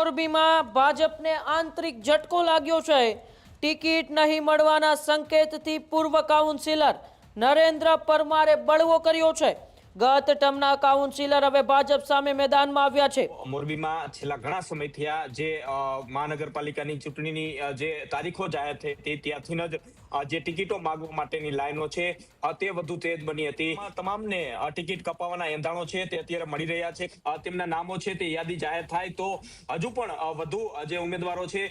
મોરબીમાં ભાજપને આંતરિક ઝટકો લાગ્યો છે। ટિકિટ નહીં મળવાના સંકેતથી પૂર્વ કાઉન્સિલર નરેન્દ્ર પરમારે બળવો કર્યો છે। ગત ટર્મના કાઉન્સિલર હવે ભાજપ સામે મેદાનમાં આવ્યા છે। મોરબીમાં છેલ્લા ઘણા સમયથી આ જે મહાનગરપાલિકાની ચૂંટણીની જે તારીખો જાહેર થઈ તે ત્યાંથી જ જે ટિકિટો માંગવા માટેની લાઈનો છે તે વધુ તેજ બની હતી। તમામને ટિકિટ કપાવવાના એંધાણો છે તે અત્યારે મળી રહ્યા છે। તેમના નામો છે તે યાદી જાહેર થાય તો હજુ પણ વધુ જે ઉમેદવારો છે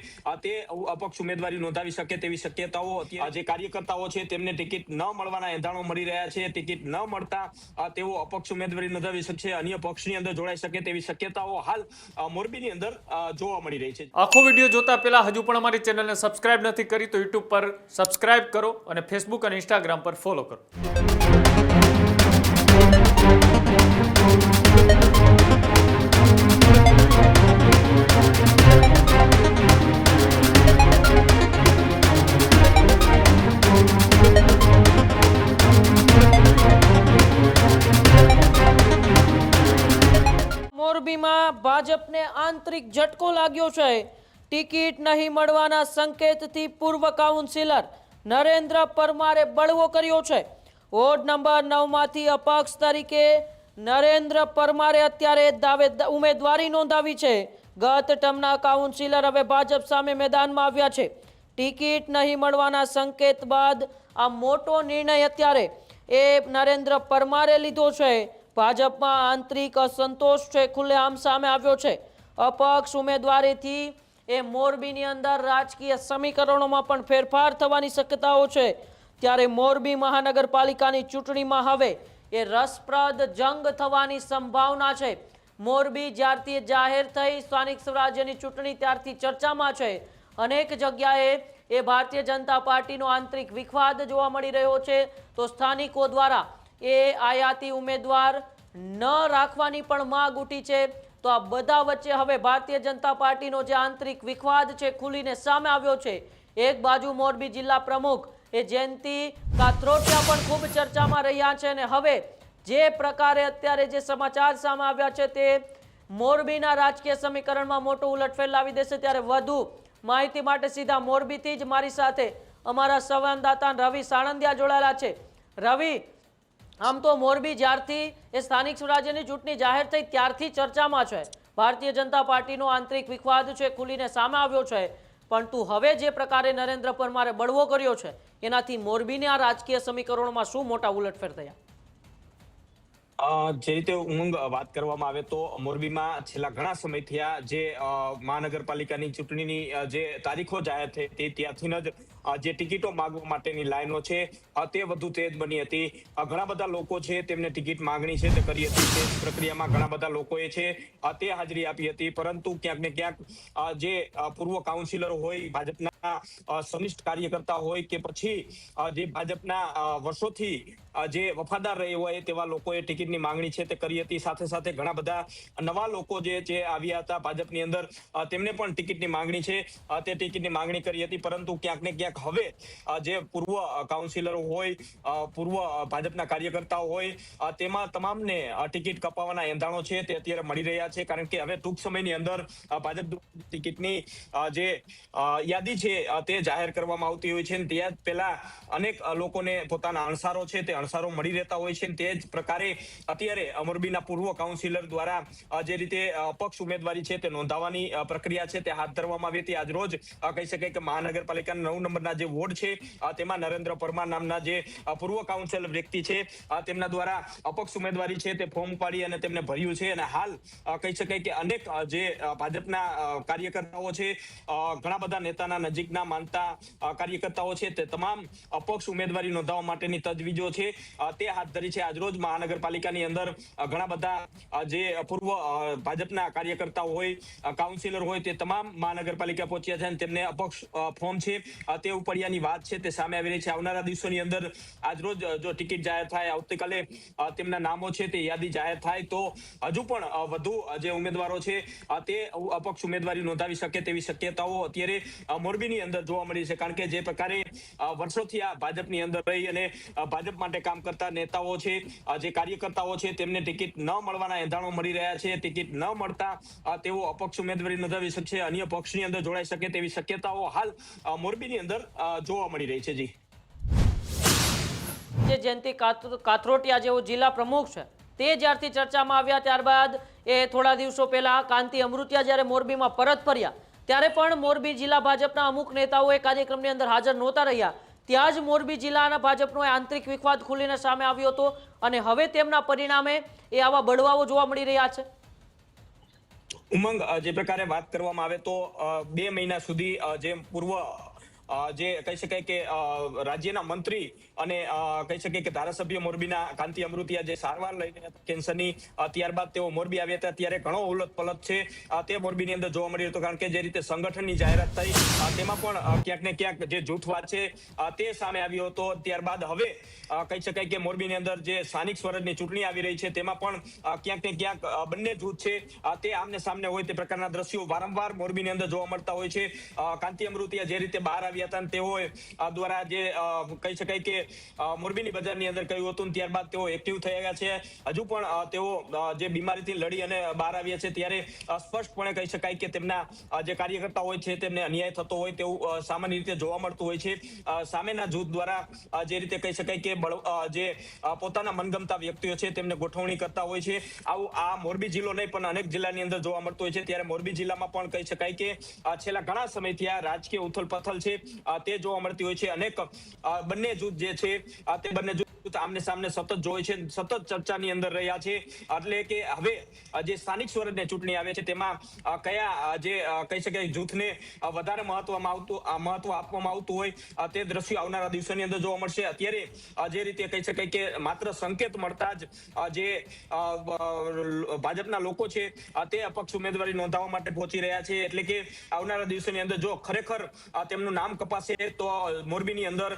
તે અપક્ષ ઉમેદવારી નોંધાવી શકે તેવી શક્યતાઓ જે કાર્યકર્તાઓ છે તેમને ટિકિટ ન મળવાના એંધાણો મળી રહ્યા છે। ટિકિટ ન મળતા તેઓ અપક્ષ ઉમેદવારી નોંધાવી શકશે, અન્ય પક્ષની અંદર જોડાઈ શકે તેવી શક્યતાઓ હાલ મોરબીની અંદર જોવા મળી રહી છે। આખો વિડીયો જોતા પહેલા હજુ પણ અમારી ચેનલને સબસ્ક્રાઇબ નથી કરી તો યુટ્યુબ પર સબસ્ક્રાઇબ કરો અને ફેસબુક અને ઇન્સ્ટાગ્રામ પર ફોલો કરો। મોરબીમાં ભાજપને આંતરિક ઝટકો લાગ્યો છે। ટિકિટ નહીં મળવાના સંકેતથી પૂર્વ કાઉન્સિલર નરેન્દ્ર પરમારે બળવો કર્યો છે। વોર્ડ નંબર 9 માંથી અપક્ષ તરીકે નરેન્દ્ર પરમારે અત્યારે ઉમેદવારી નોંધાવી છે। ગત ટર્મના કાઉન્સિલર હવે ભાજપ સામે મેદાનમાં આવ્યા છે। ટિકિટ નહીં મળવાના સંકેત બાદ આ મોટો નિર્ણય અત્યારે નરેન્દ્ર પરમારે લીધો છે। ભાજપમાં આંતરિક અસંતોષ છે ખુલ્લેઆમ સામે આવ્યો છે। અપક્ષ ઉમેદવારીથી મોરબીની અંદર રાજકીય સમીકરણોમાં પણ ફેરફાર થવાની શક્યતાઓ છે। ત્યારે મોરબી મહાનગરપાલિકાની ચૂંટણીમાં હવે રસપ્રદ જંગ થવાની સંભાવના છે। મોરબી જ્યારથી જાહેર થઈ સ્થાનિક સ્વરાજ્યની ચૂંટણી ત્યારથી ચર્ચામાં છે। અનેક જગ્યાએ ભારતીય જનતા પાર્ટીનો આંતરિક વિખવાદ જોવા મળી રહ્યો છે તો સ્થાનિકો દ્વારા આયાતી ઉમેદવાર ન રાખવાની પણ માંગ ઉઠી છે। તો આ બધા વચ્ચે હવે ભારતીય જનતા પાર્ટીનો જે આંતરિક વિખવાદ છે ખુલીને સામે આવ્યો છે। એક બાજુ મોરબી જિલ્લા પ્રમુખ જયંતી કાથરોટિયા પણ ખૂબ ચર્ચામાં રહ્યા છે અને હવે જે પ્રકારે અત્યારે જે સમાચાર સામે આવ્યા છે તે મોરબીના રાજકીય સમીકરણમાં મોટો ઉલટફેર લાવી દેશે। ત્યારે વધુ માહિતી માટે સીધા મોરબીથી જ મારી સાથે અમારા સંવાદદાતા રવિ સાણંદિયા જોડાયેલા છે। રવિ, આમ તો મોરબી જ્યારથી સ્થાનિક સ્વરાજ્યની ચૂંટણી જાહેર થઈ ત્યારથી ચર્ચામાં છે। ભારતીય જનતા પાર્ટીનો આંતરિક વિખવાદ છે ખુલીને સામે આવ્યો છે, પરંતુ હવે જે પ્રકારે નરેન્દ્ર પરમારે બળવો કર્યો છે એનાથી મોરબીના રાજકીય સમીકરણોમાં શું મોટા ઉલટફેર થયા? જે રીતે ઉમંગ વાત કરવામાં આવે તો મોરબીમાં છેલ્લા ઘણા સમયથી આ જે મહાનગરપાલિકાની ચૂંટણીની જે તારીખો જાહેર થઈ તે ત્યાંથી જ જે ટિકિટો માંગવા માટેની લાઈનો છે તે વધુ તેજ બની હતી। ઘણા બધા લોકો છે તેમને ટિકિટ માંગણી છે તે કરી હતી। તે પ્રક્રિયામાં ઘણા બધા લોકોએ છે તે હાજરી આપી હતી, પરંતુ ક્યાંક ને ક્યાંક જે પૂર્વ કાઉન્સિલર હોય, ભાજપના સનિષ્ઠ કાર્યકર્તા હોય કે પછી જે ભાજપના વર્ષોથી જે વફાદાર રહે હોય તેવા લોકોએ ટિકિટની માંગણી છે તે કરી હતી। સાથે સાથે ઘણા બધા નવા લોકો જે આવ્યા હતા ભાજપની અંદર તેમને પણ ટિકિટની માંગણી છે તે ટિકિટની માંગણી કરી હતી, પરંતુ ક્યાંક ને ક્યાંક હવે જે પૂર્વ કાઉન્સિલરો હોય, પૂર્વ ભાજપના કાર્યકર્તાઓ હોય તેમાં તમામને ટિકિટ કપાવવાના એંધાણો છે તે અત્યારે મળી રહ્યા છે। કારણ કે હવે ટૂંક સમયની અંદર ભાજપ ટિકિટની જે યાદી છે તે જાહેર કરવામાં આવતી હોય છે। ત્યાં પહેલા અનેક લોકોને પોતાના અણસારો છે તે અણસારો મળી રહેતા હોય છે। તે જ પ્રકારે અત્યારે મોરબીના પૂર્વ કાઉન્સિલર દ્વારા જે રીતે અપક્ષ ઉમેદવારી છે તે નોંધાવવાની પ્રક્રિયા છે તે હાથ ધરવામાં આવી હતી। આજ રોજ કહી શકાય કે મહાનગરપાલિકાના 9 નંબરના જે વોર્ડ છે તેમાં નરેન્દ્ર પરમાર નામના જે પૂર્વ કાઉન્સિલર વ્યક્તિ છે તેમના દ્વારા અપક્ષ ઉમેદવારી છે તે ફોર્મ પાડી અને તેમને ભર્યું છે। અને હાલ કહી શકાય કે અનેક જે ભાજપના કાર્યકર્તાઓ છે, ઘણા બધા નેતાના નજીકના માનતા કાર્યકર્તાઓ છે તે તમામ અપક્ષ ઉમેદવારી નોંધાવવા માટેની તજવીજો છે તે હાથ ધરી છે। આજરોજ મહાનગરપાલિકાની અંદર ઘણા બધા જે પૂર્વ ભાજપના કાર્યકર્તાઓ હોય, કાઉન્સિલર હોય તે તમામ મહાનગરપાલિકા પહોંચ્યા છે અને તેમને અપક્ષ ફોર્મ છે તે ઉપડ્યાની વાત છે તે સામે આવી રહી છે। આવનારા દિવસોની અંદર આજરોજ જો ટિકિટ જાહેર થાય, આવતીકાલે તેમના નામો છે તે યાદી જાહેર થાય તો હજુ પણ વધુ જે ઉમેદવારો છે તે અપક્ષ ઉમેદવારી નોંધાવી શકે તેવી શક્યતાઓ અત્યારે મોરબીની અંદર જોવા મળી છે। કારણ કે જે પ્રકારે વર્ષોથી આ ભાજપની અંદર રહી અને ભાજપ માટે કામ કરતા નેતાઓ છે, જે કાર્યકર્તા કાર્યકર્તાઓ છે તેમને ટિકિટ ન મળવાના એંધાણો મળી રહ્યા છે. ટિકિટ ન મળતા તેઓ અપક્ષ ઉમેદવારી નોંધાવી શકશે, અન્ય પક્ષની અંદર જોડાઈ શકે તેવી શક્યતાઓ હાલ મોરબીની અંદર જોવા મળી રહી છે. જી, જે જયંતિ કાથરોટિયા જેવો જિલ્લા પ્રમુખ છે તે જ્યારથી ચર્ચામાં આવ્યા ત્યારબાદ એ થોડા દિવસો પહેલા કાંતિ અમૃતિયા જ્યારે મોરબીમાં પરત ફર્યા ત્યારે પણ મોરબી જિલ્લા ભાજપના અમુક નેતાઓ એ કાર્યક્રમની અંદર હાજર નહોતા રહ્યા. ત્યાં જ મોરબી જિલ્લાના ભાજપનો આંતરિક વિખવાદ ખુલીને સામે આવ્યો હતો અને હવે તેમના પરિણામે એ આવા બળવાઓ જોવા મળી રહ્યા છે. ઉમંગ, જે પ્રકારે વાત કરવામાં આવે તો 2 મહિના સુધી જે પૂર્વ જે કહી શકાય કે રાજ્યના મંત્રી અને કહી શકાય કે ધારાસભ્ય મોરબીના કાંતિ અમૃતિયા જે સારવાર લઈ રહ્યા હતા કેન્સરની, ત્યારબાદ તેઓ મોરબી આવ્યા હતા ત્યારે ઘણો ઉલટ પલટ છે તે મોરબીની અંદર જોવા મળી હતો. કારણ કે જે રીતે સંગઠનની જાહેરાત થઈ તેમાં પણ ક્યાંક ને ક્યાંક જે જૂથવાદ છે તે સામે આવ્યો હતો. ત્યારબાદ હવે કહી શકાય કે મોરબીની અંદર જે સ્થાનિક સ્વરાજની ચૂંટણી આવી રહી છે તેમાં પણ ક્યાંક ને ક્યાંક બંને જૂથ છે તે આમને સામને હોય તે પ્રકારના દ્રશ્યો વારંવાર મોરબીની અંદર જોવા મળતા હોય છે. કાંતિ અમૃતિયા જે રીતે બહાર આવ્યા હતા તેઓ દ્વારા જે કહી શકાય કે મોરબીની બજારની અંદર કહ્યું હતું, ત્યારબાદ તેઓ એક્ટિવ થઈ ગયા છે. હજુ પણ તેઓ જે બીમારીથી લડી અને બહાર આવ્યા છે ત્યારે સ્પષ્ટપણે કહી શકાય કે તેમના જે કાર્યકર્તા હોય છે તેમને અન્યાય થતો હોય તેવું સામાન્ય રીતે જોવા મળતું હોય છે. સામેના જૂથ દ્વારા જે રીતે કહી શકાય કે જે પોતાના મનગમતા વ્યક્તિઓ છે તેમને ગોઠવણી કરતા હોય છે. આવું આ મોરબી જિલ્લો નહીં પણ અનેક જિલ્લાની અંદર જોવા મળતું હોય છે. ત્યારે મોરબી જિલ્લામાં પણ કહી શકાય કે છેલ્લા ઘણા સમયથી આ રાજકીય ઉથલપાથલ છે તે જોવા મળતી હોય છે. અનેક બંને જૂથ જે છે તે બંને જૂથ આમને સામને સતત જોઈ છે, સતત ચર્ચાની અંદર રહ્યા છે. એટલે કે હવે જે સ્થાનિક સ્વરાજની ચૂંટણી આવે છે તેમાં કયા જે કહી શકાય જૂથને વધારે મહત્વ આપવામાં આવતું હોય તે દ્રશ્યો આવનારા દિવસોની અંદર જોવા મળશે. અત્યારે જે રીતે કહી શકાય કે માત્ર સંકેત મળતા જ જે ભાજપના લોકો છે તે અપક્ષ ઉમેદવારી નોંધાવવા માટે પહોંચી રહ્યા છે. એટલે કે આવનારા દિવસોની અંદર જો ખરેખર તેમનું નામ કપાશે તો મોરબીની અંદર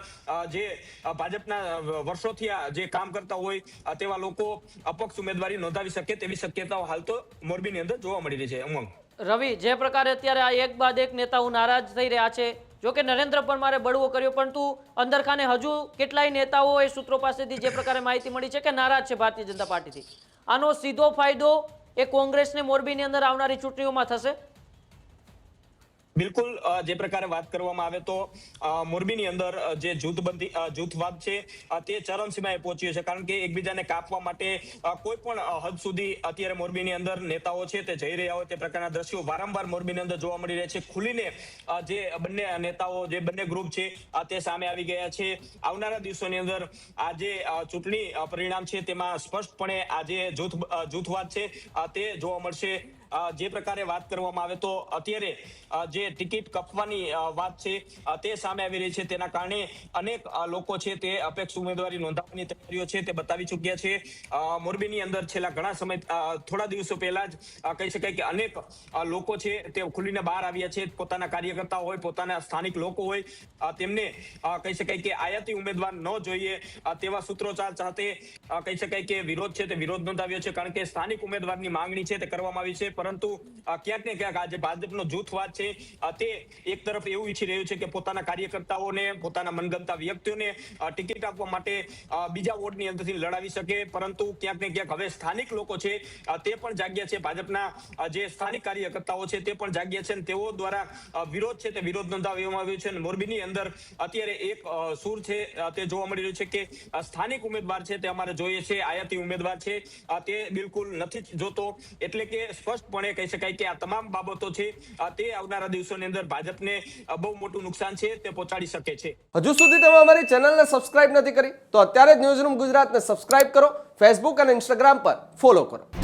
જે ભાજપના વર્ષોથી જે કામ કરતા હોય તેવા લોકો અપક્ષ ઉમેદવારી નોંધાવી શકે તેવી શક્યતાઓ હાલ તો મોરબીની અંદર જોવા મળી રહી છે. ઉમંગ, રવિ, જે પ્રકારે અત્યારે આ એક બાદ એક નેતાઓ નારાજ થઈ રહ્યા છે, જો કે નરેન્દ્ર પરમારે બળવો કર્યો પરંતુ અંદરખાને હજુ કેટલાય નેતાઓ એ સૂત્રો પાસેથી જે પ્રકારે માહિતી મળી છે કે નારાજ છે ભારતીય જનતા પાર્ટીથી. આનો સીધો ફાયદો એ કોંગ્રેસને મોરબીની અંદર આવનારી ચૂંટણીઓમાં થશે. બિલકુલ, જે પ્રકારે વાત કરવામાં આવે તો મોરબીની અંદર જે જૂથવાદ છે તે ચરમસીમાએ પહોંચ્યો છે. કારણ કે એકબીજાને કાપવા માટે કોઈ પણ હદ સુધી અત્યારે મોરબીની અંદર નેતાઓ છે તે જઈ રહ્યા હોય તે પ્રકારના દ્રશ્યો વારંવાર મોરબીની અંદર જોવા મળી રહ્યા છે. ખુલીને જે બંને નેતાઓ, જે બંને ગ્રુપ છે તે સામે આવી ગયા છે. આવનારા દિવસોની અંદર આ જે ચૂંટણી પરિણામ છે તેમાં સ્પષ્ટપણે આ જે જૂથવાદ છે તે જોવા મળશે. જે પ્રકારે વાત કરવામાં આવે તો અત્યારે જે ટિકિટ કપવાની વાત છે તે સામે આવી રહી છે. તેના કારણે અનેક લોકો છે તે અપક્ષ ઉમેદવારી નોંધાવવાની તૈયારીઓ છે તે બતાવી ચૂક્યા છે. મોરબીની અંદર છેલ્લા ઘણા સમય થોડા દિવસો પહેલા જ કહી શકાય કે અનેક લોકો છે તે ખુલીને બહાર આવ્યા છે. પોતાના કાર્યકર્તાઓ હોય, પોતાના સ્થાનિક લોકો હોય તેમને કહી શકાય કે આયાતી ઉમેદવાર ન જોઈએ તેવા સૂત્રોચ્ચાર સાથે કહી શકાય કે વિરોધ છે તે વિરોધ નોંધાવ્યો છે. કારણ કે સ્થાનિક ઉમેદવારની માંગણી છે તે કરવામાં આવી છે. પરંતુ ક્યાંક ને ક્યાંક આજે ભાજપનો જૂથવાદ છે તે એક તરફ એવું ઈચ્છી રહ્યું છે કે પોતાના કાર્યકર્તાઓને, પોતાના મનગમતા વ્યક્તિઓને ટિકિટ આપવા માટે બીજા વોર્ડની અંદરથી લડાવી શકે. પરંતુ ક્યાંક ને ક્યાંક હવે સ્થાનિક લોકો છે તે પણ જાગ્યા છે. ભાજપના જે સ્થાનિક કાર્યકર્તાઓ છે તે પણ જાગ્યા છે અને તેઓ દ્વારા વિરોધ છે તે વિરોધ નોંધાવવામાં આવ્યો છે. અને મોરબીની અંદર અત્યારે એક સૂર છે તે જોવા મળી રહ્યું છે કે સ્થાનિક ઉમેદવાર છે તે અમારે જોઈએ છે, આયાતી ઉમેદવાર છે તે બિલકુલ નથી જોતો. એટલે કે સ્પષ્ટપણે કહી શકાય કે આ તમામ બાબતો છે તે આવનારા દિવસોની અંદર ભાજપને બહુ મોટું નુકસાન છે તે પહોંચાડી શકે છે. હજુ સુધી તમે અમારી ચેનલને સબસ્ક્રાઇબ નથી કરી તો અત્યારે જ ન્યૂઝરૂમ ગુજરાતને સબસ્ક્રાઇબ કરો, ફેસબુક અને ઇન્સ્ટાગ્રામ પર ફોલો કરો.